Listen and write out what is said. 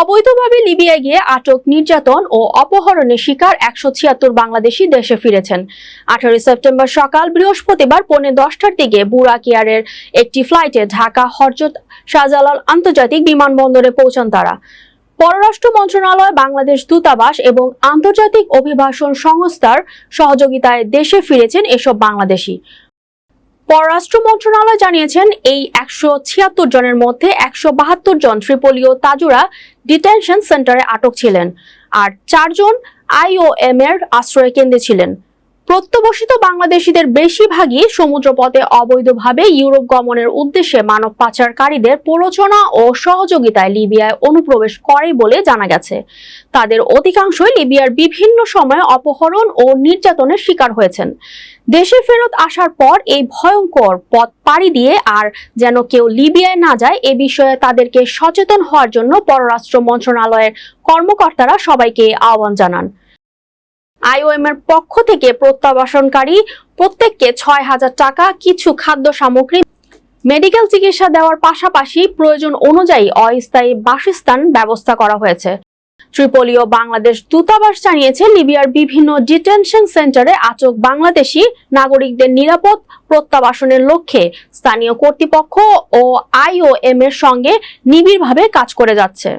অবৈধভাবে লিবিয়ায় গিয়ে আটক, নির্যাতন ও অপহরণের শিকার 176 বাংলাদেশি দেশে ফিরেছেন। 18 সেপ্টেম্বর সকাল বৃহস্পতিবার 10:45টার দিকে বুরাক এয়ারের একটি ফ্লাইটে ঢাকা হযরত শাহজালাল আন্তর্জাতিক বিমানবন্দরে পৌঁছান তারা। পররাষ্ট্র মন্ত্রণালয়, বাংলাদেশ দূতাবাস এবং আন্তর্জাতিক অভিবাসন সংস্থার সহযোগিতায় দেশে ফিরেছেন এসব বাংলাদেশি। পররাষ্ট্র মন্ত্রণালয় জানিয়েছেন, এই 176 জনের মধ্যে 172 জন ত্রিপোলি ও তাজুরা ডিটেনশন সেন্টারে আটক ছিলেন, আর 4 জন IOM এর আশ্রয় কেন্দ্রে ছিলেন। প্রত্যবসিত বাংলাদেশিদের বেশিরভাগই সমুদ্রপথে অবৈধভাবে ইউরোপ গমনের উদ্দেশ্যে মানব পাচারকারীদের প্ররোচনা ও সহযোগিতায় লিবিয়ায় অনুপ্রবেশ করে বলে জানা গেছে। তাদের অধিকাংশই লিবিয়ার বিভিন্ন সময়ে অপহরণ ও নির্যাতনের শিকার হয়েছেন। দেশে ফেরত আসার পর এই ভয়ঙ্কর পথ পাড়ি দিয়ে আর যেন কেউ লিবিয়ায় না যায়, এ বিষয়ে তাদেরকে সচেতন হওয়ার জন্য পররাষ্ট্র মন্ত্রণালয়ের কর্মকর্তারা সবাইকে আহ্বান জানান। IOM এর পক্ষ থেকে প্রত্যাবাসনকারী প্রত্যেককে 6,000 টাকা, কিছু খাদ্য সামগ্রী, মেডিকেল চিকিৎসা দেওয়ার পাশাপাশি প্রয়োজন অনুযায়ী অস্থায়ী বাসস্থান ব্যবস্থা করা হয়েছে। ত্রিপোলি ও বাংলাদেশ দূতাবাস জানিয়েছে, লিবিয়ার বিভিন্ন ডিটেনশন সেন্টারে আটক বাংলাদেশি নাগরিকদের নিরাপদ প্রত্যাবাসনের লক্ষ্যে স্থানীয় কর্তৃপক্ষ ও IOM এর সঙ্গে নিবিড়ভাবে কাজ করে যাচ্ছে।